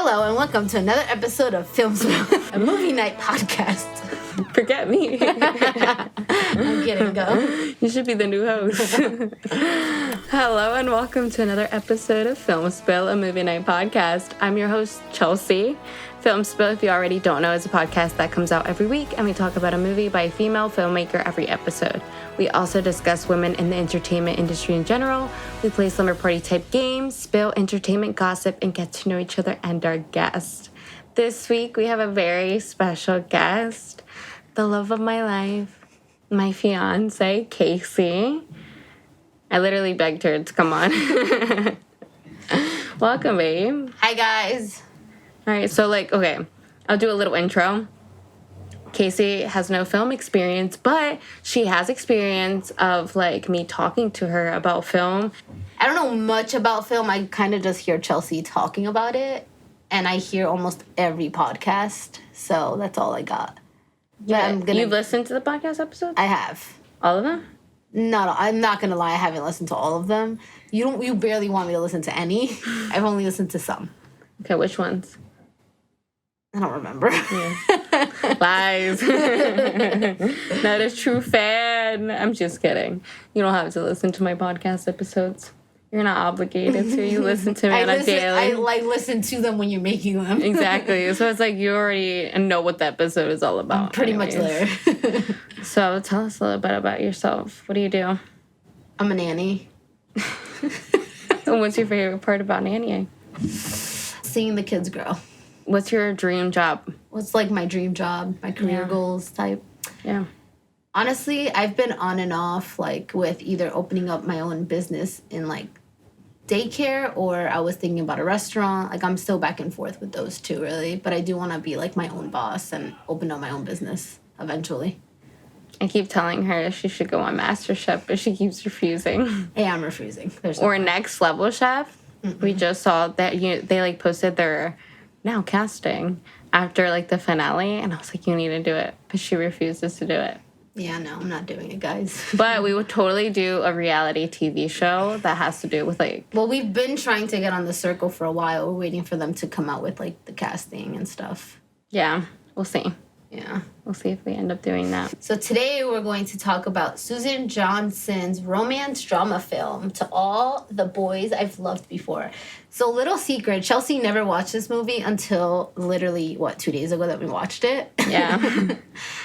Hello and welcome to another episode of Films, a movie night podcast. Forget me. I'm kidding, go. You should be the new host. Hello and welcome to another episode of Film Spill, a movie night podcast. I'm your host, Chelsea. Film Spill, if you already don't know, is a podcast that comes out every week, and we talk about a movie by a female filmmaker every episode. We also discuss women in the entertainment industry in general. We play slumber party type games, spill entertainment gossip, and get to know each other and our guest. This week, we have a very special guest, the love of my life, my fiance, Cassie. I literally begged her to come on. Welcome, babe. Hi, guys. All right, so, okay, I'll do a little intro. Casey has no film experience, but she has experience of, me talking to her about film. I don't know much about film. I kind of just hear Chelsea talking about it, and I hear almost every podcast, so that's all I got. Yeah, you've listened to the podcast episodes? I have. All of them? No, I'm not going to lie. I haven't listened to all of them. You barely want me to listen to any. I've only listened to some. Okay, which ones? I don't remember. Yeah. Lies. Not a true fan. I'm just kidding. You don't have to listen to my podcast episodes. You're not obligated to. You listen to me on a daily. I listen to them when you're making them. Exactly. So it's you already know what the episode is all about. I'm pretty much there. So tell us a little bit about yourself. What do you do? I'm a nanny. And what's your favorite part about nannying? Seeing the kids grow. What's your dream job? What's my dream job, my career goals type? Yeah. Honestly, I've been on and off with either opening up my own business in daycare, or I was thinking about a restaurant. I'm still back and forth with those two, really. But I do want to be my own boss and open up my own business eventually. I keep telling her she should go on MasterChef, but she keeps refusing. Yeah, I'm refusing. Or Next Level Chef. Mm-mm. We just saw that they posted their now casting after the finale, and I was you need to do it, but she refuses to do it. Yeah, no, I'm not doing it, guys. But we would totally do a reality TV show that has to do with well, we've been trying to get on The Circle for a while. We're waiting for them to come out with the casting and stuff. Yeah, we'll see. Yeah. We'll see if we end up doing that. So today we're going to talk about Susan Johnson's romance drama film, To All the Boys I've Loved Before. So little secret, Chelsea never watched this movie until literally, 2 days ago that we watched it? Yeah.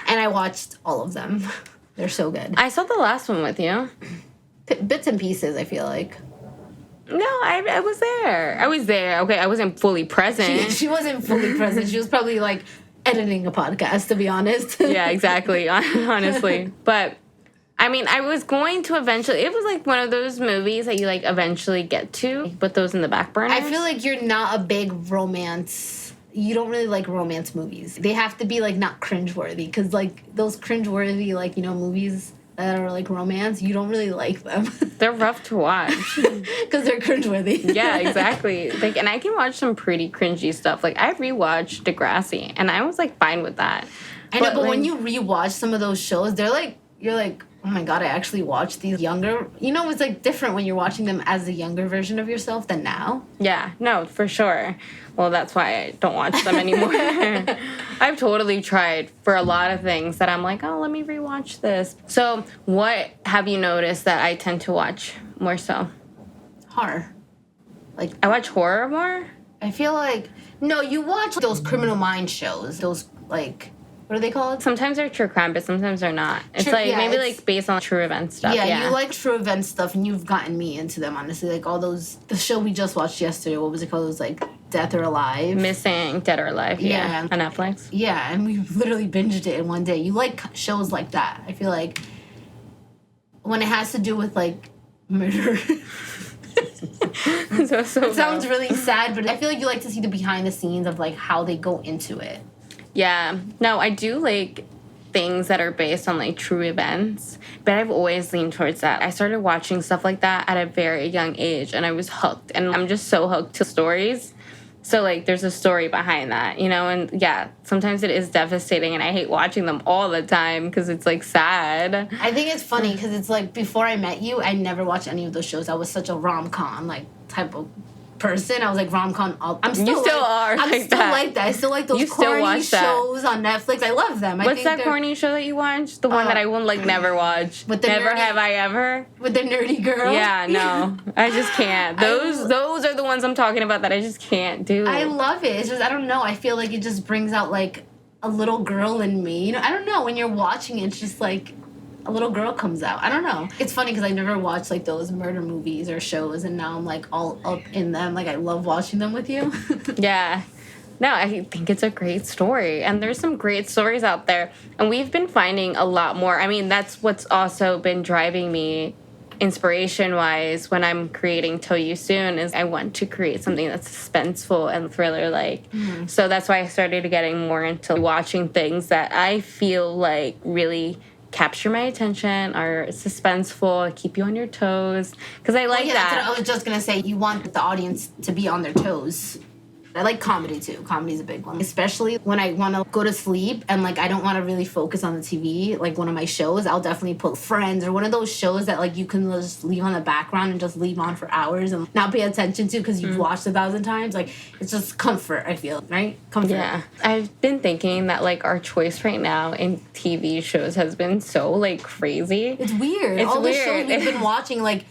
And I watched all of them. They're so good. I saw the last one with you. Bits and pieces, I feel like. No, I was there. I was there. Okay, I wasn't fully present. She wasn't fully present. She was probably editing a podcast, to be honest. Yeah, exactly, honestly. But, I was going to eventually... It was one of those movies that you, eventually get to, put those in the back burner. I feel you're not a big romance... You don't really like romance movies. They have to be, not cringeworthy, because, those cringeworthy, movies that are, romance, you don't really like them. They're rough to watch. Because they're cringeworthy. Yeah, exactly. And I can watch some pretty cringy stuff. I rewatched Degrassi, and I was, fine with that. I know, but when you rewatch some of those shows, they're, you're oh my God, I actually watched these younger... it's, different when you're watching them as a younger version of yourself than now. Yeah, no, for sure. Well, that's why I don't watch them anymore. I've totally tried for a lot of things that I'm oh, let me rewatch this. So what have you noticed that I tend to watch more so? Horror. I watch horror more? I feel no, you watch those Criminal Minds shows. Those, what are they called? Sometimes they're true crime, but sometimes they're not. It's based on true event stuff. Yeah, you like true event stuff, and you've gotten me into them, honestly. All those... The show we just watched yesterday, what was it called? It was, Death or Alive. Missing, Dead or Alive, yeah. On Netflix. Yeah, and we literally binged it in one day. You like shows like that. I feel when it has to do with, murder... It sounds really sad, but I feel you like to see the behind the scenes of, how they go into it. Yeah. No, I do like things that are based on true events, but I've always leaned towards that. I started watching stuff like that at a very young age, and I was hooked, and I'm just so hooked to stories. So there's a story behind that, and yeah, sometimes it is devastating, and I hate watching them all the time because it's sad. I think it's funny because it's before I met you, I never watched any of those shows. I was such a rom-com type of person. I was like rom-com. I'm still. You still are. I'm like still that. like that. I still like those You still corny watch that. shows on Netflix. I love them. What's that corny show that you watch? The one that I will like never watch. With the Never nerdy- have I ever. With the nerdy girl. Yeah, no, I just can't. Those are the ones I'm talking about that I just can't do. I love it. It's just I don't know. I feel like it just brings out like a little girl in me. You know, I don't know. When you're watching it, it's just like a little girl comes out. I don't know. It's funny because I never watched like those murder movies or shows, and now I'm like all up in them. Like I love watching them with you. Yeah. No, I think it's a great story. And there's some great stories out there. And we've been finding a lot more. I mean, that's what's also been driving me inspiration-wise when I'm creating Tell You Soon is I want to create something that's suspenseful and thriller-like. Mm-hmm. So that's why I started getting more into watching things that I feel like really capture my attention, are suspenseful, keep you on your toes. Because I like that. That's what I was just going to say. You want the audience to be on their toes. I like comedy, too. Comedy's a big one. Especially when I want to go to sleep and, like, I don't want to really focus on the TV. Like, one of my shows, I'll definitely put Friends or one of those shows that, like, you can just leave on the background and just leave on for hours and not pay attention to because you've watched 1,000 times. Like, it's just comfort, I feel, right? Comfort. Yeah. I've been thinking that, like, our choice right now in TV shows has been so, like, crazy. It's weird. It's all the weird. shows we've been watching, like,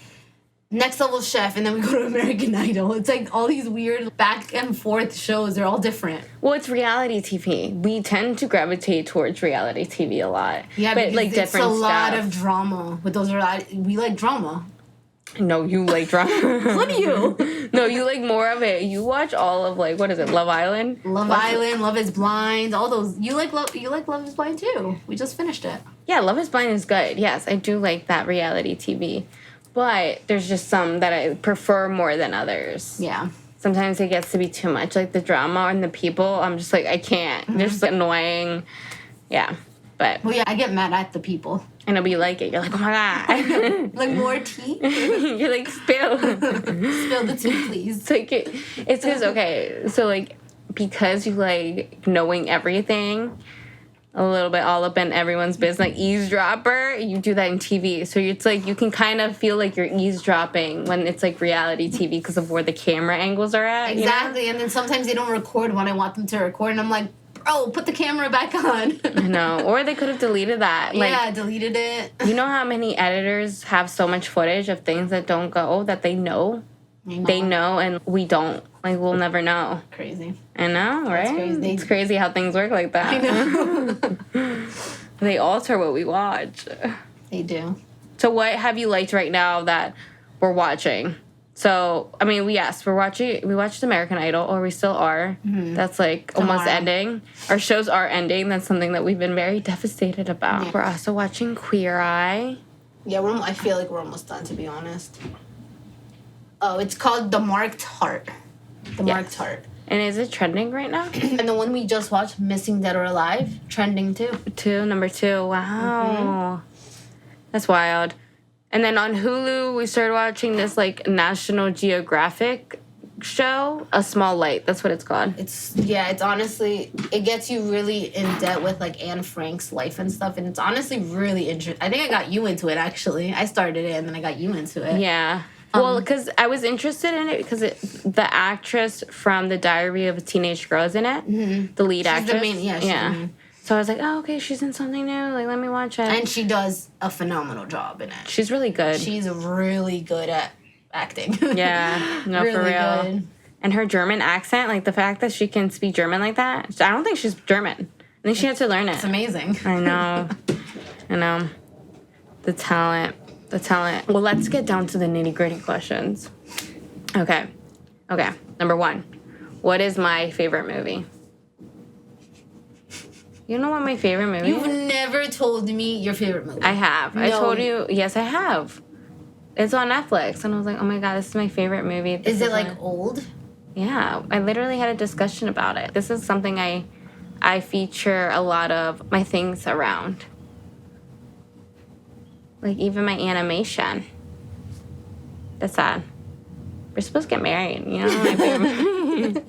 Next Level Chef, and then we go to American Idol. It's like all these weird back and forth shows. They're all different. Well, it's reality TV. We tend to gravitate towards reality TV a lot. Yeah, but like different it's a lot stuff. of drama. With those, we like drama. No, you like drama. What do you? No, you like more of it. You watch all of like what is it? Love Island. Love is Blind. All those. You like Love is Blind too. We just finished it. Yeah, Love is Blind is good. Yes, I do like that reality TV. But there's just some that I prefer more than others. Yeah. Sometimes it gets to be too much. Like the drama and the people, I'm just like, I can't. They're just annoying. Yeah. But. Well, yeah, I get mad at the people. I know, but you like it. You're like, oh my God. Like more tea? You're like, spill. Spill the tea, please. It's like, it's because, okay, so like, because you like knowing everything, a little bit all up in everyone's business, like eavesdropper, you do that in TV. So it's like you can kind of feel like you're eavesdropping when it's like reality TV because of where the camera angles are at. Exactly, you know? And then sometimes they don't record when I want them to record, and I'm like, bro, put the camera back on. I know, or they could have deleted that. Like, yeah, deleted it. You know how many editors have so much footage of things that don't go that they know? They know, and we don't. Like, we'll never know. Crazy. I know, right? Crazy. It's crazy how things work like that. I know. They alter what we watch. They do. So what have you liked right now that we're watching? So, I mean, we watched American Idol, or we still are. Mm-hmm. That's like almost ending. Our shows are ending. That's something that we've been very devastated about. Yeah. We're also watching Queer Eye. Yeah, I feel like we're almost done, to be honest. Oh, it's called The Marked Heart. Marked Heart. And is it trending right now? And the one we just watched, Missing Dead or Alive, trending too. Number 2. Wow. Mm-hmm. That's wild. And then on Hulu, we started watching this, like, National Geographic show, A Small Light. That's what it's called. It's honestly, it gets you really in depth with, like, Anne Frank's life and stuff, and it's honestly really interesting. I think I got you into it, actually. I started it, and then I got you into it. Yeah. Well, because I was interested in it because the actress from The Diary of a Teenage Girl is in it. Mm-hmm. The lead actress. Yeah. So I was like, oh, okay, she's in something new. Like, let me watch it. And she does a phenomenal job in it. She's really good. She's really good at acting. Yeah. No, really for real. Good. And her German accent, like the fact that she can speak German like that, I don't think she's German. I think she had to learn it. It's amazing. I know. The talent. Well, let's get down to the nitty-gritty questions. Okay. Number 1. What is my favorite movie? You know what my favorite movie is? You've never told me your favorite movie. I have. No. I told you. Yes, I have. It's on Netflix. And I was like, oh my God, this is my favorite movie. Is it, like, old? Yeah. I literally had a discussion about it. This is something I feature a lot of my things around. Like, even my animation. That's sad. We're supposed to get married, you know?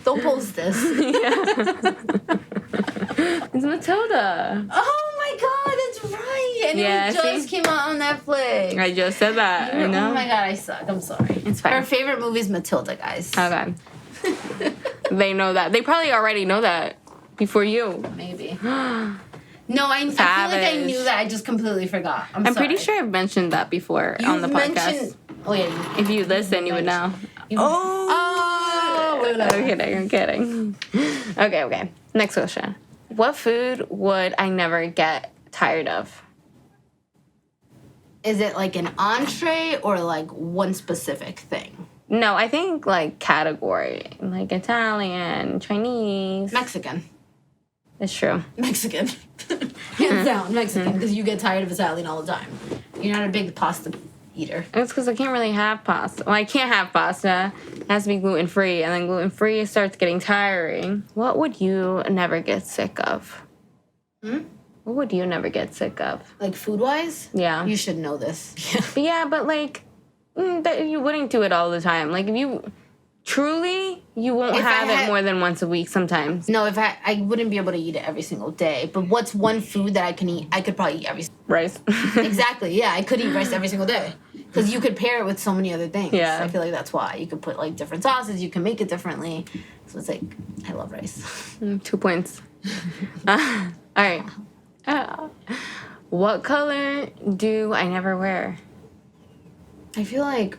Don't post this. Yeah. It's Matilda. Oh, my God, that's right. And it just came out on Netflix. I just said that. I know. Oh my god, I suck. I'm sorry. It's fine. Her favorite movie is Matilda, guys. Okay. They know that. They probably already know that before you. Maybe. No, I feel like I knew that. I just completely forgot. I'm sorry. pretty sure I've mentioned that before on the podcast. Oh, yeah. If you listen, you would know. Oh! I'm kidding. Okay. Next question. What food would I never get tired of? Is it like an entree or like one specific thing? No, I think like category. Like Italian, Chinese. Mexican. It's true. Mexican. Hands down, Mexican. Because you get tired of Italian all the time. You're not a big pasta eater. It's because I can't really have pasta. Well, I can't have pasta. It has to be gluten-free. And then gluten-free starts getting tiring. What would you never get sick of? What would you never get sick of? Like food-wise? Yeah. You should know this. But like, you wouldn't do it all the time. Like, if you... Truly, you won't have it more than once a week sometimes. No, if I wouldn't be able to eat it every single day. But what's one food that I can eat? I could probably eat every... Rice. Exactly, yeah. I could eat rice every single day. Because you could pair it with so many other things. Yeah. I feel like that's why. You could put, like, different sauces. You can make it differently. So it's like, I love rice. 2 points. All right. What color do I never wear? I feel like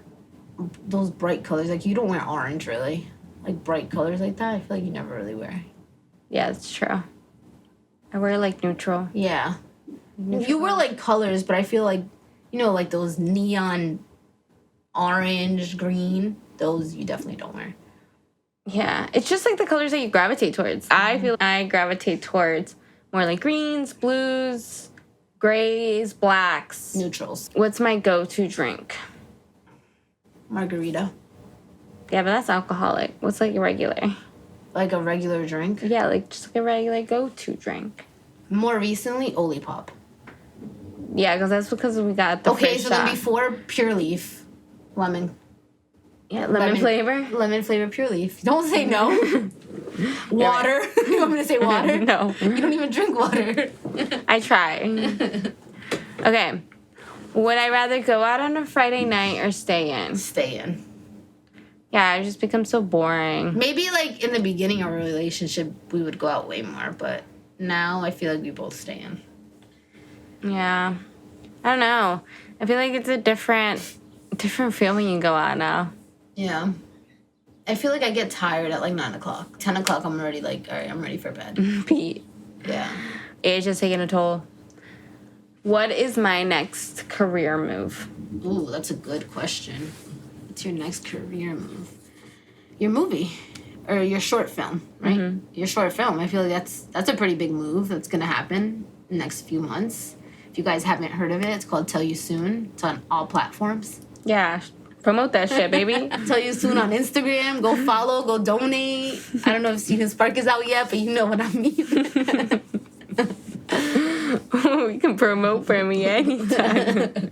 those bright colors, like, you don't wear orange, really. Like, bright colors like that, I feel like you never really wear. Yeah, it's true. I wear, like, neutral. Yeah. You wear, like, colors, but I feel like, you know, like, those neon orange, green, those you definitely don't wear. Yeah. It's just, like, the colors that you gravitate towards. I feel like I gravitate towards more, like, greens, blues, grays, blacks. Neutrals. What's my go-to drink? Margarita. Yeah, but that's alcoholic. What's, like, a regular? Like a regular drink? Yeah, like, just like a regular go-to drink. More recently, Olipop. Yeah, because we got the Okay, first so shot. then before Pure Leaf, lemon. Yeah, lemon flavor? Lemon flavor Pure Leaf. Don't say no. Water. You want me to say water? No. You don't even drink water. I try. Okay. Would I rather go out on a Friday night or stay in? Stay in. Yeah, it just becomes so boring. Maybe, like, in the beginning of a relationship, we would go out way more, but now I feel like we both stay in. Yeah. I don't know. I feel like it's a different feel when you go out now. Yeah. I feel like I get tired at, like, 9 o'clock. 10 o'clock, I'm already, like, all right, I'm ready for bed. Pete. Yeah. Age is taking a toll. What is my next career move? Ooh, that's a good question. What's your next career move? Your movie. Or your short film, right? Mm-hmm. Your short film. I feel like that's a pretty big move that's going to happen in the next few months. If you guys haven't heard of it, it's called Tell You Soon. It's on all platforms. Yeah. Promote that shit, baby. Tell You Soon on Instagram. Go follow. Go donate. I don't know if Steven Spark is out yet, but you know what I mean. You can promote for me anytime.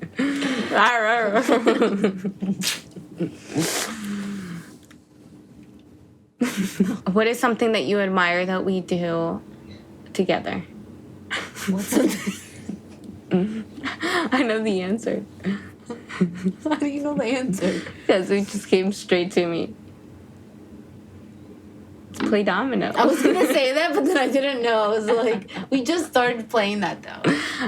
What is something that you admire that we do together? What's something? I know the answer. How do you know the answer? Because it just came straight to me. Let's play domino. I was gonna say that, but then I didn't know. I was like, we just started playing that though.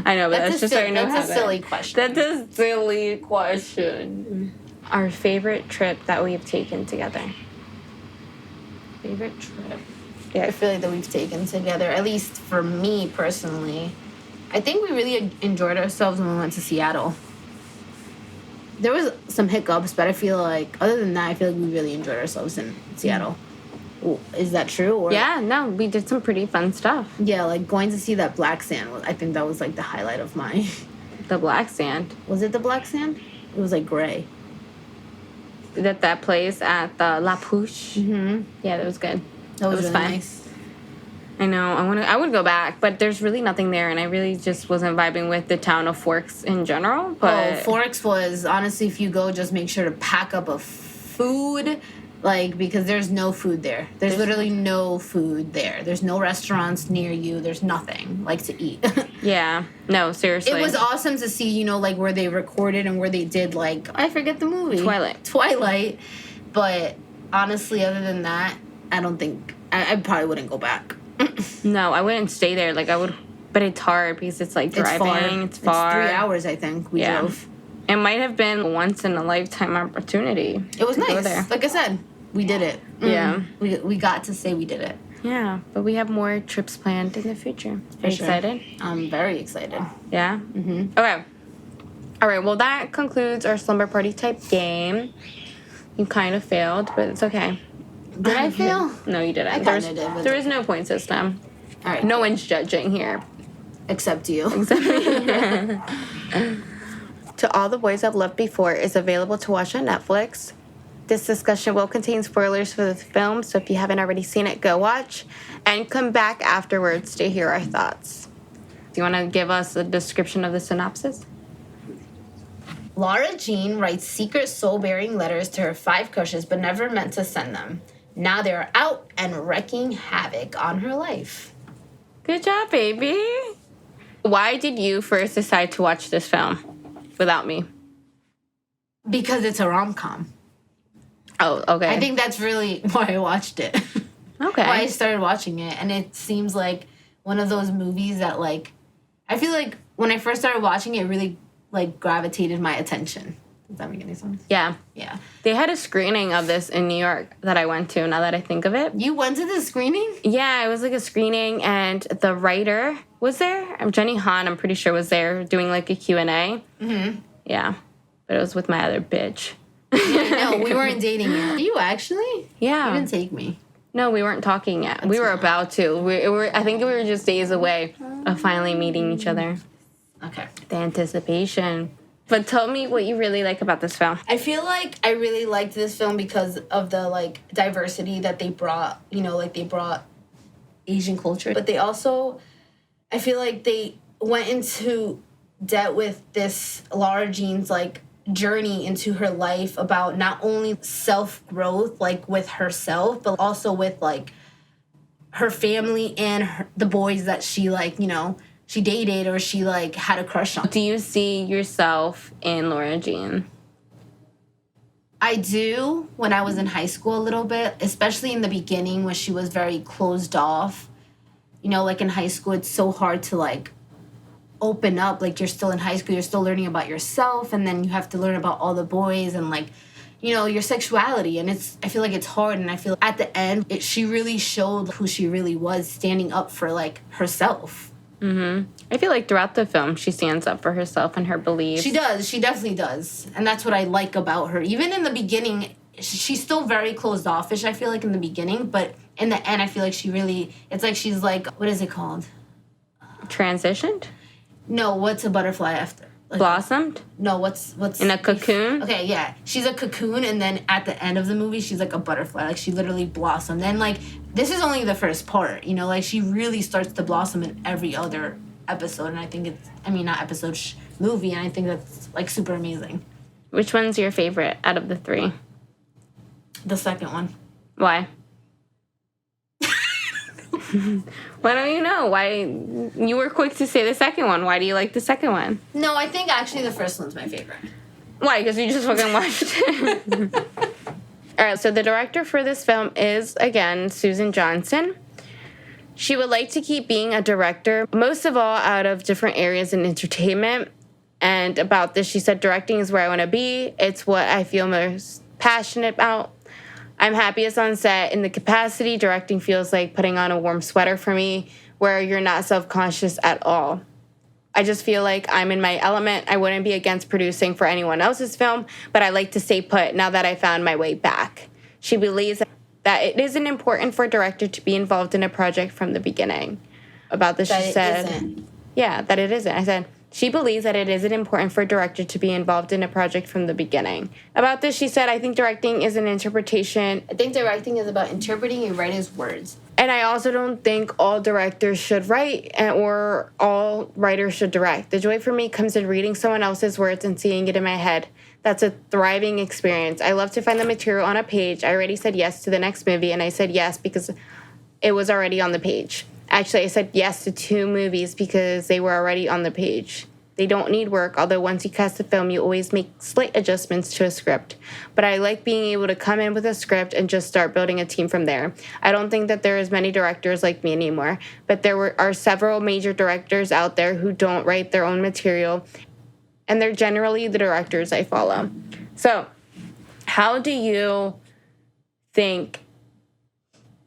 I know, but that's just our new habit. That's a silly question. That's a silly question. Our favorite trip that we've taken together. Favorite trip? Yeah. I feel like that we've taken together, at least for me personally. I think we really enjoyed ourselves when we went to Seattle. There was some hiccups, but I feel like, other than that, I feel like we really enjoyed ourselves in Seattle. Ooh, is that true? Or? Yeah, no, we did some pretty fun stuff. Yeah, like going to see that black sand, I think that was like the highlight of my... The black sand. Was it the black sand? It was like gray. That place at the La Pouche. Mm-hmm. Yeah, that was good. That was really fun. Nice. I know. I would go back, but there's really nothing there, and I really just wasn't vibing with the town of Forks in general. But Forks was, honestly, if you go, just make sure to pack up a food, like, because there's no food there. There's literally no food there. There's no restaurants near you. There's nothing, like, to eat. Yeah. No, seriously. It was awesome to see, you know, like, where they recorded and where they did, like, I forget the movie. Twilight. But honestly, other than that, I don't think... I probably wouldn't go back. No, I wouldn't stay there. Like, I would... But it's hard because it's, like, driving. It's far. It's 3 hours, I think, we drove. It might have been a once-in-a-lifetime opportunity. It was nice. There. Like I said, we did it. Yeah. We got to say we did it. Yeah, but we have more trips planned in the future. Are you excited? I'm very excited. Yeah? Mm-hmm. Okay. All right, well, that concludes our slumber party type game. You kind of failed, but it's okay. Did I fail? No, you didn't. I kind of did. There is no point system. All right. No one's judging here. Except you. Except me. To All the Boys I've Loved Before is available to watch on Netflix. This discussion will contain spoilers for the film, so if you haven't already seen it, go watch. And come back afterwards to hear our thoughts. Do you want to give us a description of the synopsis? Laura Jean writes secret soul-bearing letters to her 5 crushes, but never meant to send them. Now they're out and wreaking havoc on her life. Good job, baby. Why did you first decide to watch this film without me? Because it's a rom-com. Oh, okay. I think that's really why I watched it. Okay. Why I started watching it. And it seems like one of those movies that, like, I feel like when I first started watching it, really, like, gravitated my attention. Does that make any sense? Yeah. Yeah. They had a screening of this in New York that I went to, now that I think of it. You went to the screening? Yeah, it was like a screening, and the writer was there. Jenny Han, I'm pretty sure, was there doing, like, a Q&A. Mm-hmm. Yeah. But it was with my other bitch. Yeah, no, we weren't dating yet. You actually? Yeah. You didn't take me. No, we weren't talking yet. We were about to. I think we were just days away of finally meeting each other. Okay. The anticipation. But tell me what you really like about this film. I feel like I really liked this film because of the, like, diversity that they brought. You know, like, they brought Asian culture. But they also, I feel like they went into debt with this Laura Jean's, like, journey into her life about not only self-growth, like, with herself, but also with, like, her family and the boys that she, like, you know, she dated or she, like, had a crush on. Do you see yourself in Laura Jean? I do when I was in high school a little bit, especially in the beginning when she was very closed off. You know, like, in high school, it's so hard to, like, open up. Like, you're still in high school, you're still learning about yourself, and then you have to learn about all the boys and, like, you know, your sexuality. And I feel like it's hard, and I feel at the end, she really showed who she really was, standing up for, like, herself. Mm-hmm. I feel like throughout the film, she stands up for herself and her beliefs. She does. She definitely does. And that's what I like about her. Even in the beginning, she's still very closed offish, I feel like, in the beginning. But in the end, I feel like she really, it's like she's like, what is it called? Transitioned? No, what's a butterfly after? Like, blossomed? No, what's in a cocoon? Okay, yeah. She's a cocoon, and then at the end of the movie, she's like a butterfly. Like, she literally blossomed. And, like, this is only the first part, you know? Like, she really starts to blossom in every other episode, and I think it's, not episode, movie, and I think that's, like, super amazing. Which one's your favorite out of the 3? The second one. Why? Why don't you know? Why? You were quick to say the second one. Why do you like the second one? No, I think actually the first one's my favorite. Why? Because you just fucking watched it. All right, so the director for this film is, again, Susan Johnson. She would like to keep being a director, most of all out of different areas in entertainment. And about this, she said, directing is where I want to be. It's what I feel most passionate about. I'm happiest on set in the capacity. Directing feels like putting on a warm sweater for me, where you're not self-conscious at all. I just feel like I'm in my element. I wouldn't be against producing for anyone else's film, but I like to stay put now that I found my way back. She believes that it isn't important for a director to be involved in a project from the beginning. About this, she said, yeah, that it isn't. I said, she believes that it isn't important for a director to be involved in a project from the beginning. About this, she said, I think directing is an interpretation. I think directing is about interpreting a writer's words. And I also don't think all directors should write or all writers should direct. The joy for me comes in reading someone else's words and seeing it in my head. That's a thriving experience. I love to find the material on a page. I already said yes to the next movie, and I said yes because it was already on the page. Actually, I said yes to 2 movies because they were already on the page. They don't need work, although once you cast a film, you always make slight adjustments to a script. But I like being able to come in with a script and just start building a team from there. I don't think that there is many directors like me anymore, but are several major directors out there who don't write their own material, and they're generally the directors I follow. So, how do you think,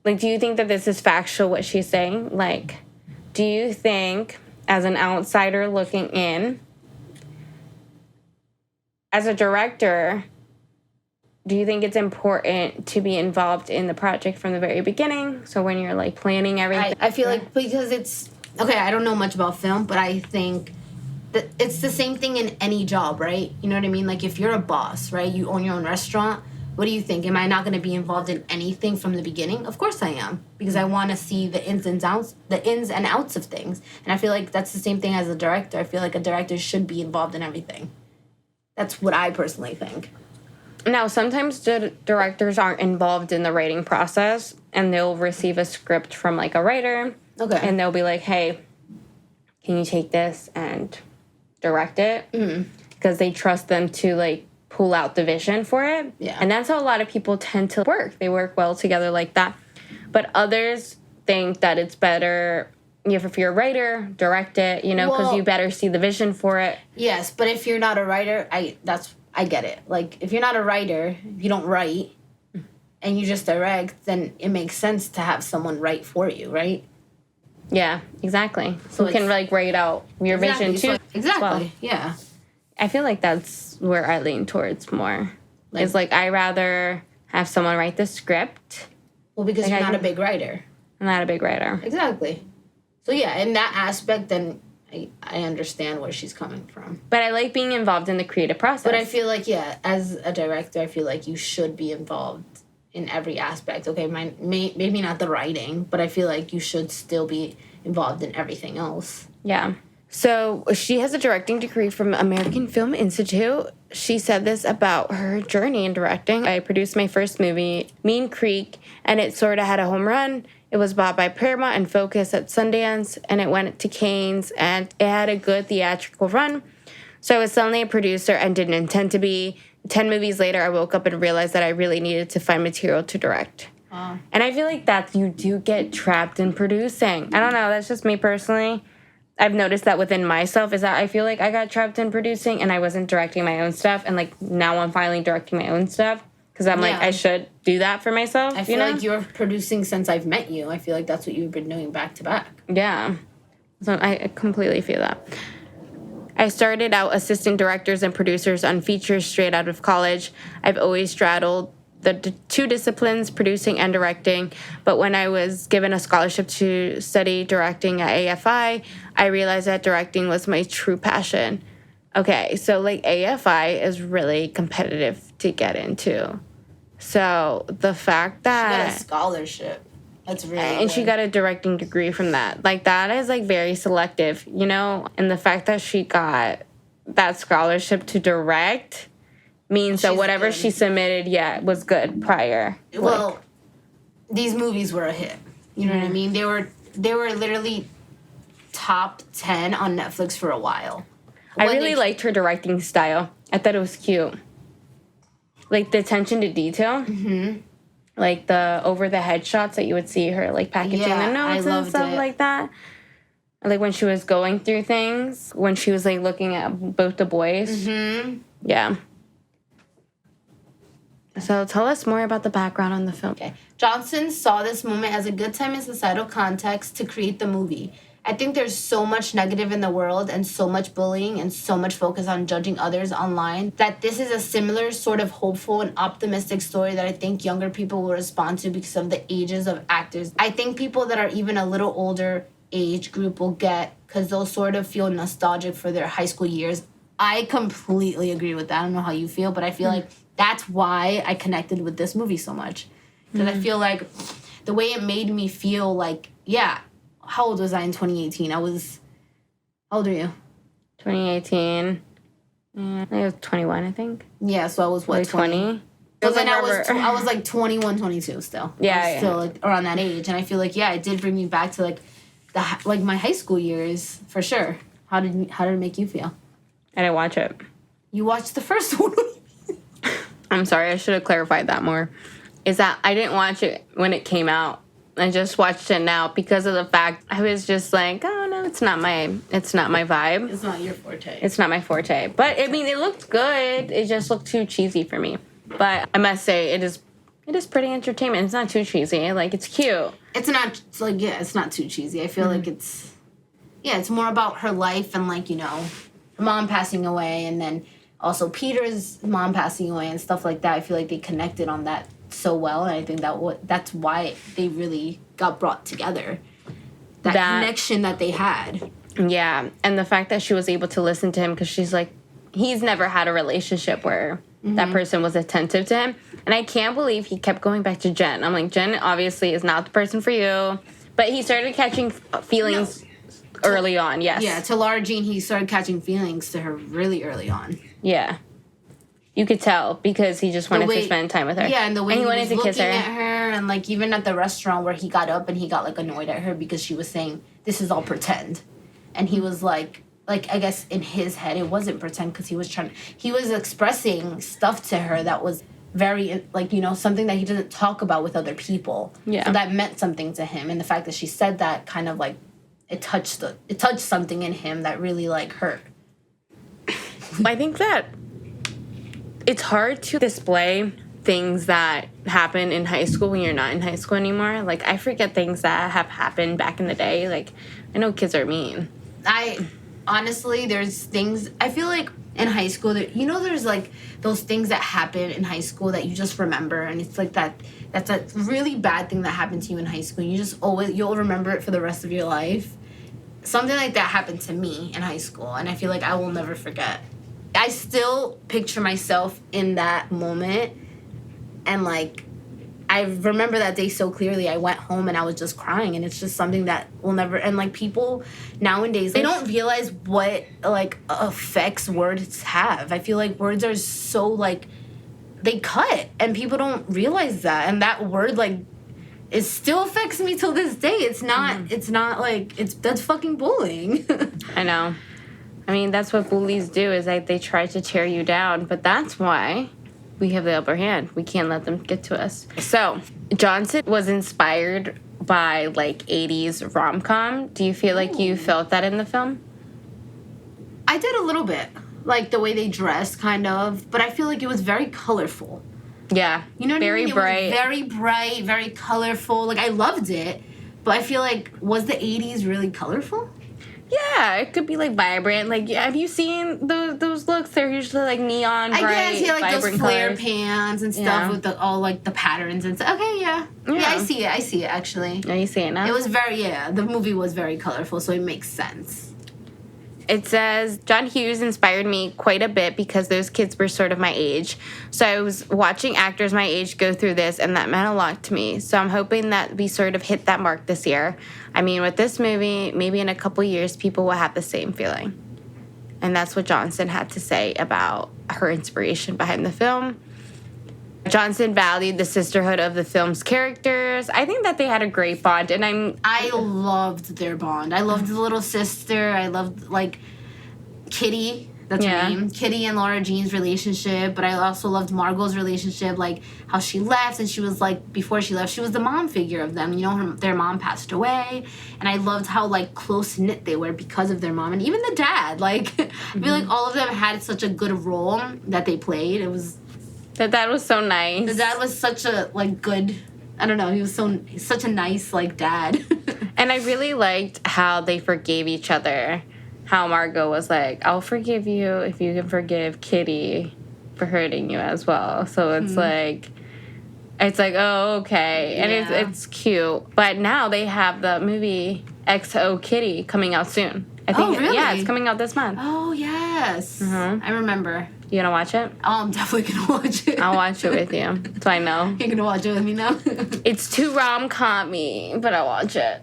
do you think that this is factual, what she's saying? Like, do you think, as an outsider looking in, as a director, do you think it's important to be involved in the project from the very beginning? So when you're, like, planning everything? I feel like because it's... Okay, I don't know much about film, but I think that it's the same thing in any job, right? You know what I mean? Like, if you're a boss, right? You own your own restaurant. What do you think? Am I not going to be involved in anything from the beginning? Of course I am, because I want to see the ins and outs of things. And I feel like that's the same thing as a director. I feel like a director should be involved in everything. That's what I personally think. Now, sometimes directors aren't involved in the writing process, and they'll receive a script from, like, a writer. Okay. And they'll be like, hey, can you take this and direct it? Because they trust them to, like, pull out the vision for it. Yeah. And that's how a lot of people tend to work. They work well together like that. But others think that it's better, if you're a writer, direct it, because you better see the vision for it. Yes, but if you're not a writer, I get it. Like, if you're not a writer, you don't write, and you just direct, then it makes sense to have someone write for you, right? Yeah, exactly. So you can, like, write out your vision, too. So, exactly, well. Yeah. I feel like that's where I lean towards more. It's like, I rather have someone write the script. Well, because you're not a big writer. I'm not a big writer. Exactly. So, yeah, in that aspect, then I understand where she's coming from. But I like being involved in the creative process. But I feel like, yeah, as a director, I feel like you should be involved in every aspect. Okay, maybe not the writing, but I feel like you should still be involved in everything else. Yeah. So she has a directing degree from American Film Institute. She said this about her journey in directing. I produced my first movie, Mean Creek, and it sort of had a home run. It was bought by Paramount and Focus at Sundance, and it went to Cannes, and it had a good theatrical run. So I was suddenly a producer and didn't intend to be. 10 movies later, I woke up and realized that I really needed to find material to direct. Wow. And I feel like that you do get trapped in producing. I don't know, that's just me personally. I've noticed that within myself, is that I feel like I got trapped in producing and I wasn't directing my own stuff. And, like, now I'm finally directing my own stuff because I'm like, I should do that for myself. I feel like you're producing since I've met you. I feel like that's what you've been doing back to back. Yeah. So I completely feel that. I started out assisting directors and producers on features straight out of college. I've always straddled the 2 disciplines, producing and directing. But when I was given a scholarship to study directing at AFI, I realized that directing was my true passion. Okay, so, like, AFI is really competitive to get into. So the fact that... She got a scholarship. That's really And good. she got a directing degree from that. Like, that is, like, very selective, And the fact that she got that scholarship to direct... means that whatever she submitted, was good prior. Well, these movies were a hit. You know what I mean? They were literally top 10 on Netflix for a while. I really liked her directing style. I thought it was cute. Like, the attention to detail. Mm-hmm. Like, the over-the-head shots that you would see her, like, packaging the notes and stuff like that. Like, when she was going through things. When she was, like, looking at both the boys. Mm-hmm. Yeah. So tell us more about the background on the film. Okay. Johnson saw this moment as a good time in societal context to create the movie. I think there's so much negative in the world and so much bullying and so much focus on judging others online that this is a similar sort of hopeful and optimistic story that I think younger people will respond to because of the ages of actors. I think people that are even a little older age group will get because they'll sort of feel nostalgic for their high school years. I completely agree with that. I don't know how you feel, but I feel like that's why I connected with this movie so much. Because I feel like the way it made me feel like, how old was I in 2018? How old are you? 2018. I was 21, I think. Yeah, so I was, what, 20? So then I was like 21, 22 still. Yeah, I was still like around that age. And I feel like, it did bring me back to like my high school years for sure. How did it make you feel? I didn't watch it. You watched the first one. I'm sorry, I should have clarified that more. Is that I didn't watch it when it came out. I just watched it now because of the fact I was just like, oh no, it's not my vibe. It's not your forte. It's not my forte. But I mean, it looked good. It just looked too cheesy for me. But I must say, it is pretty entertainment. It's not too cheesy. Like, it's cute. It's not, it's not too cheesy. I feel like it's more about her life and, like, you know, her mom passing away and then also Peter's mom passing away and stuff like that. I feel like they connected on that so well, and I think that's why they really got brought together. That connection that they had. Yeah, and the fact that she was able to listen to him because she's like, he's never had a relationship where that person was attentive to him. And I can't believe he kept going back to Jen. I'm like, Jen obviously is not the person for you. But he started catching feelings early on, yes. Yeah, to Lara Jean, he started catching feelings to her really early on. Yeah. You could tell because he just wanted to spend time with her. Yeah, and the way he wanted was to kiss her. looking at her, and, like, even at the restaurant where he got up and he got, like, annoyed at her because she was saying, this is all pretend. And he was like, I guess in his head it wasn't pretend because he was expressing stuff to her that was very, like, you know, something that he didn't talk about with other people. Yeah. So that meant something to him. And the fact that she said that kind of, like, it touched something in him that really, like, hurt. I think that it's hard to display things that happen in high school when you're not in high school anymore. Like, I forget things that have happened back in the day. Like, I know kids are mean. Honestly, there's things, I feel like in high school, that, you know, there's, like, those things that happen in high school that you just remember, and it's like that's a really bad thing that happened to you in high school. You'll remember it for the rest of your life. Something like that happened to me in high school, and I feel like I will never forget. I still picture myself in that moment, and, like, I remember that day so clearly. I went home and I was just crying, and it's just something that will never, and, like, people nowadays, they don't realize what, like, effects words have. I feel like words are so, like, they cut, and people don't realize that, and that word, like, it still affects me till this day. It's not like, that's fucking bullying. I know. I mean, that's what bullies do, is like they try to tear you down, but that's why we have the upper hand. We can't let them get to us. So, Johnson was inspired by, like, 80s rom-com. Do you feel like you felt that in the film? I did a little bit. Like, the way they dressed, kind of. But I feel like it was very colorful. Yeah. You know what very I mean? Bright. It was very bright, very colorful. Like, I loved it. But I feel like, was the 80s really colorful? Yeah, it could be, like, vibrant. Like, have you seen those looks? They're usually, like, neon, bright, I guess, yeah, like vibrant those flare colors. pants and stuff with all, like, the patterns and stuff. Okay, yeah. Yeah, I see it, actually. Are you seeing it? It was the movie was very colorful, so it makes sense. It says, John Hughes inspired me quite a bit because those kids were sort of my age. So I was watching actors my age go through this, and that meant a lot to me. So I'm hoping that we sort of hit that mark this year. I mean, with this movie, maybe in a couple years, people will have the same feeling. And that's what Johnson had to say about her inspiration behind the film. Johnson valued the sisterhood of the film's characters. I think that they had a great bond, and I loved their bond. I loved the little sister. I loved, like, Kitty. That's her name. Kitty and Lara Jean's relationship. But I also loved Margot's relationship, like, how she left, and she was, like, before she left, she was the mom figure of them. You know, their mom passed away. And I loved how, like, close-knit they were because of their mom. And even the dad. Like, I feel like all of them had such a good role that they played. It was... The dad was so nice. The dad was such a, like, good... I don't know. He's such a nice, like, dad. And I really liked how they forgave each other. How Margot was like, I'll forgive you if you can forgive Kitty for hurting you as well. So it's like, oh, okay. And it's cute. But now they have the movie XO Kitty coming out soon. I think really? Yeah, it's coming out this month. Oh, yes. I remember. You gonna watch it? Oh, I'm definitely gonna watch it. I'll watch it with you, so I know. You're gonna watch it with me now? It's too rom-com-y, but I'll watch it.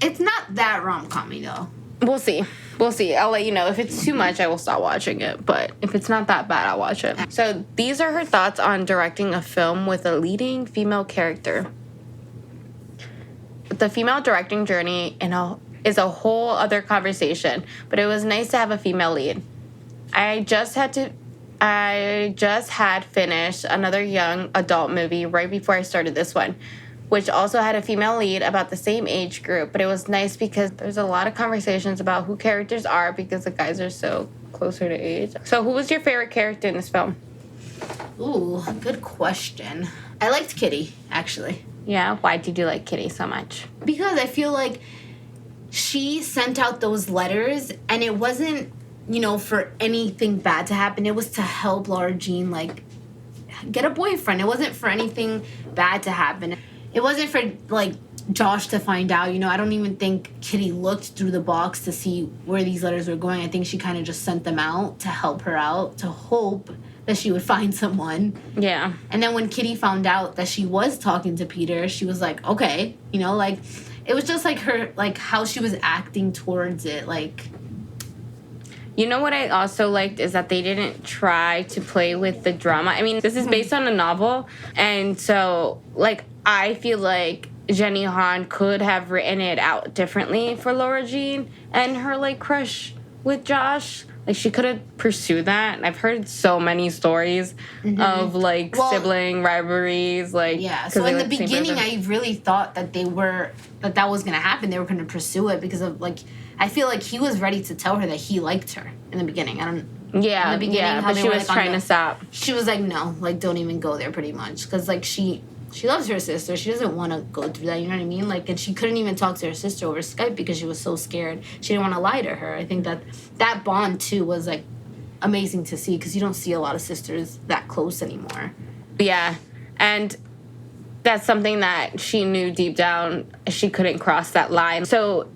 It's not that rom-com-y, though. We'll see. I'll let you know. If it's too much, I will stop watching it. But if it's not that bad, I'll watch it. So these are her thoughts on directing a film with a leading female character. the female directing journey is a whole other conversation, but it was nice to have a female lead. I just had finished another young adult movie right before I started this one, which also had a female lead about the same age group, but it was nice because there's a lot of conversations about who characters are because the guys are so closer to age. So who was your favorite character in this film? Ooh, good question. I liked Kitty, actually. Yeah, why did you like Kitty so much? Because I feel like she sent out those letters, and it wasn't, for anything bad to happen. It was to help Laura Jean, get a boyfriend. It wasn't for anything bad to happen. It wasn't for, Josh to find out. I don't even think Kitty looked through the box to see where these letters were going. I think she kind of just sent them out to help her out, to hope that she would find someone. Yeah. And then when Kitty found out that she was talking to Peter, she was like, okay. It was just, her, how she was acting towards it, You know what I also liked is that they didn't try to play with the drama. I mean, this is based on a novel, and so, I feel like Jenny Han could have written it out differently for Laura Jean and her, crush with Josh. She could have pursued that. I've heard so many stories of, sibling rivalries, Yeah, so in the beginning, I really thought that that was going to happen. They were going to pursue it because of, I feel like he was ready to tell her that he liked her in the beginning. Yeah, but she was trying to stop. She was like, no, don't even go there, pretty much. Because, she loves her sister. She doesn't want to go through that, you know what I mean? And she couldn't even talk to her sister over Skype because she was so scared. She didn't want to lie to her. I think that bond, too, was, amazing to see because you don't see a lot of sisters that close anymore. Yeah, and that's something that she knew deep down she couldn't cross that line. So,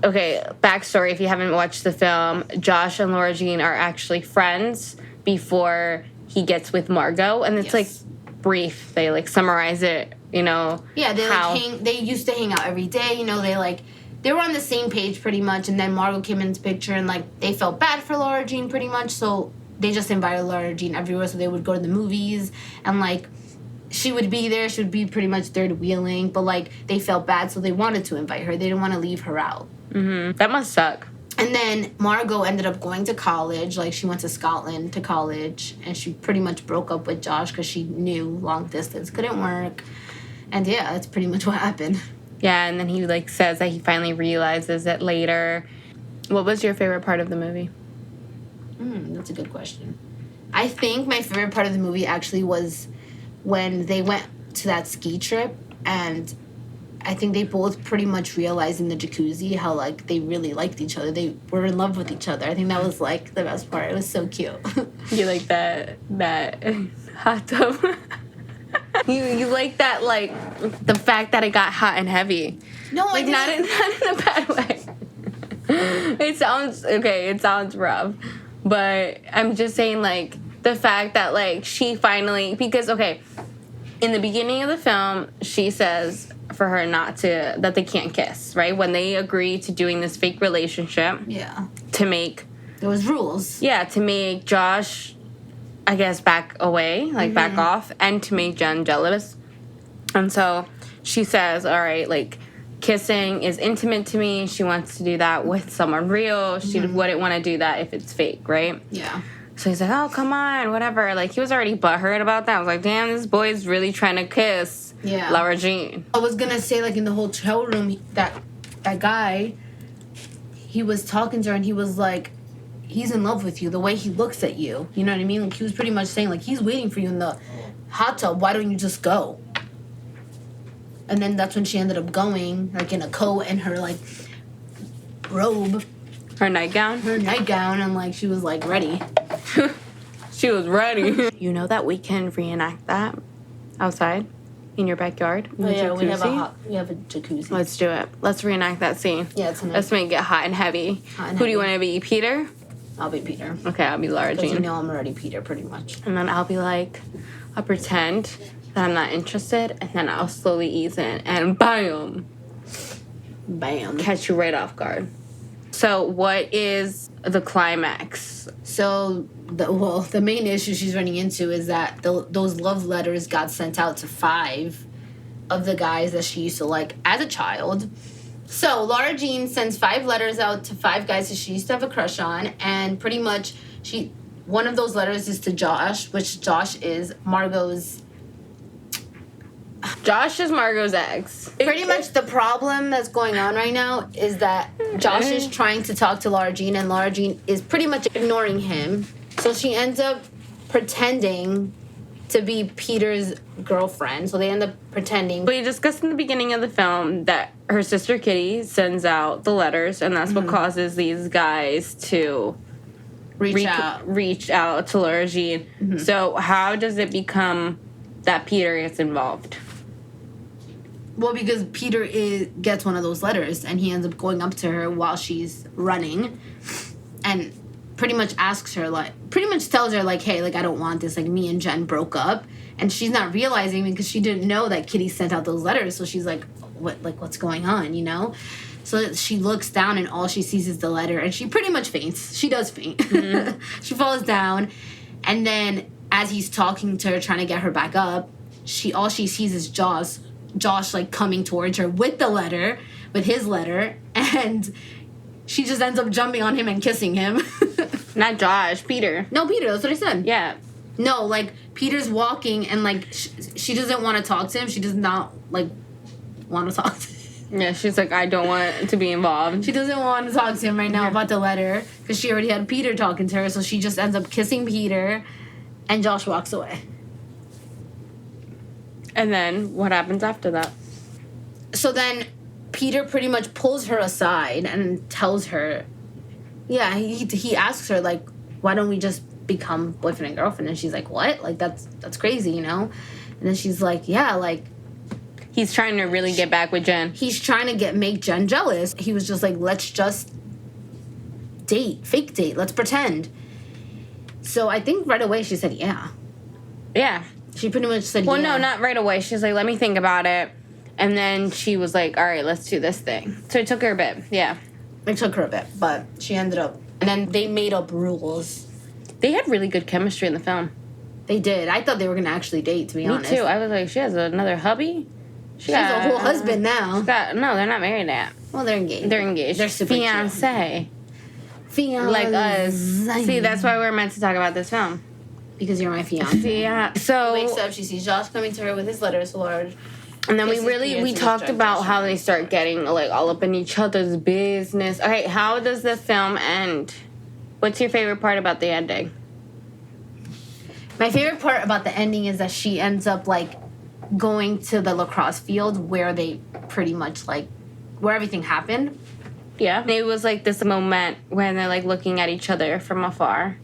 okay, backstory, if you haven't watched the film, Josh and Laura Jean are actually friends before he gets with Margot, and it's, brief. They, summarize it, Yeah, they used to hang out every day, they were on the same page pretty much, and then Margot came into picture, and, they felt bad for Laura Jean pretty much, so they just invited Laura Jean everywhere, so they would go to the movies, and, she would be there, she would be pretty much third wheeling, but, they felt bad, so they wanted to invite her. They didn't want to leave her out. Mm-hmm. That must suck. And then Margot ended up going to college. She went to Scotland to college, and she pretty much broke up with Josh because she knew long distance couldn't work. And, yeah, that's pretty much what happened. Yeah, and then he, says that he finally realizes it later. What was your favorite part of the movie? That's a good question. I think my favorite part of the movie actually was when they went to that ski trip, and I think they both pretty much realized in the jacuzzi how, they really liked each other. They were in love with each other. I think that was, the best part. It was so cute. You like that hot tub? you like that, the fact that it got hot and heavy. No, I didn't. Not in a bad way. It sounds rough. But I'm just saying, the fact that, she finally... Because, okay, in the beginning of the film, she says... for her that they can't kiss, right? When they agree to doing this fake relationship. Yeah. To make... There was rules. Yeah, to make Josh, I guess, back away, back off, and to make Jen jealous. And so she says, all right, kissing is intimate to me. She wants to do that with someone real. She wouldn't want to do that if it's fake, right? Yeah. So he's like, oh, come on, whatever. He was already butthurt about that. I was like, damn, this boy's really trying to kiss Laura Jean. I was going to say, in the hotel room, that guy, he was talking to her, and he was like, he's in love with you, the way he looks at you. You know what I mean? He was pretty much saying, he's waiting for you in the hot tub. Why don't you just go? And then that's when she ended up going, in a coat and her, robe. Her nightgown? Her nightgown, and, she was, ready. She was ready. You know that we can reenact that outside in your backyard? Oh, yeah, we have a jacuzzi. Let's do it. Let's reenact that scene. Yeah, it's nice. Let's make it hot and heavy. Who do you want to be, Peter? I'll be Peter. Okay, I'll be Laura Jean. Because you know I'm already Peter, pretty much. And then I'll be I'll pretend that I'm not interested, and then I'll slowly ease in, and bam! Bam. Catch you right off guard. So what is the climax? So, the main issue she's running into is that those love letters got sent out to 5 of the guys that she used to like as a child. So Laura Jean sends 5 letters out to 5 guys that she used to have a crush on, and pretty much one of those letters is to Josh, which Josh is Margot's ex. Pretty much the problem that's going on right now is that Josh is trying to talk to Laura Jean, and Laura Jean is pretty much ignoring him. So she ends up pretending to be Peter's girlfriend. So they end up pretending. We discussed in the beginning of the film that her sister Kitty sends out the letters, and that's what causes these guys to reach out to Laura Jean. Mm-hmm. So how does it become that Peter gets involved? Well, because Peter gets one of those letters, and he ends up going up to her while she's running, and pretty much asks her, tells her, hey, I don't want this, me and Jen broke up, and she's not realizing because she didn't know that Kitty sent out those letters, so she's like, what's going on, you know? So she looks down, and all she sees is the letter, and she pretty much faints. She does faint. Mm-hmm. She falls down, and then as he's talking to her, trying to get her back up, all she sees is Josh, coming towards her with his letter, and she just ends up jumping on him and kissing him. Not Josh, Peter. No, Peter, that's what I said. Yeah. No, Peter's walking, and, she doesn't want to talk to him. She does not, want to talk to him. Yeah, she's like, I don't want to be involved. She doesn't want to talk to him right now about the letter, because she already had Peter talking to her, so she just ends up kissing Peter, and Josh walks away. And then what happens after that? So then Peter pretty much pulls her aside and tells her, he asks her, why don't we just become boyfriend and girlfriend? And she's like, what? That's crazy, you know? And then she's like, yeah, he's trying to really get back with Jen. He's trying to make Jen jealous. He was just like, let's just fake date, let's pretend. So I think right away she said, yeah. Yeah. She pretty much said, well, no, not right away. She's like, let me think about it. And then she was like, all right, let's do this thing. So it took her a bit, yeah. It took her a bit, but she ended up... And then they made up rules. They had really good chemistry in the film. They did. I thought they were going to actually date, to be honest. Me too. I was like, she has another hubby? She has a whole husband now. No, they're not married yet. Well, they're engaged. They're engaged. They're super fiancé. Fiancé. Like us. See, that's why we're meant to talk about this film. Because you're my fiancé. Yeah. So she wakes up, she sees Josh coming to her with his letters large. And then we talked about how they start getting all up in each other's business. Okay, how does the film end? What's your favorite part about the ending? My favorite part about the ending is that she ends up going to the lacrosse field where they pretty much where everything happened. Yeah. It was this moment when they're looking at each other from afar.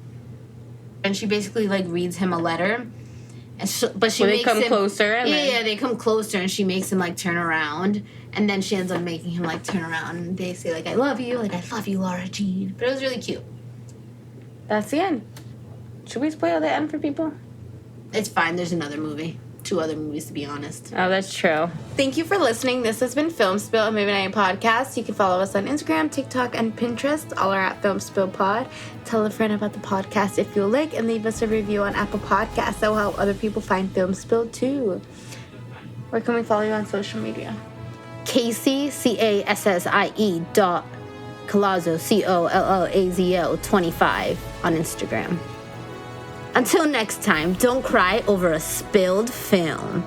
And she basically reads him a letter, and they come closer. And they come closer, and she makes him turn around, and then she ends up making him turn around, and they say I love you, I love you, Laura Jean. But it was really cute. That's the end. Should we spoil the end for people? It's fine. There's another movie. 2 other movies, to be honest. Oh, that's true. Thank you for listening. This has been Film Spill, a movie night podcast. You can follow us on Instagram, TikTok, and Pinterest. All are at Film Spill Pod. Tell a friend about the podcast if you like, and leave us a review on Apple Podcasts. That will help other people find Film Spill too. Where can we follow you on social media? Cassie, CASSIE Collazo, COLLAZO 25 on Instagram. Until next time, don't cry over a spilled film.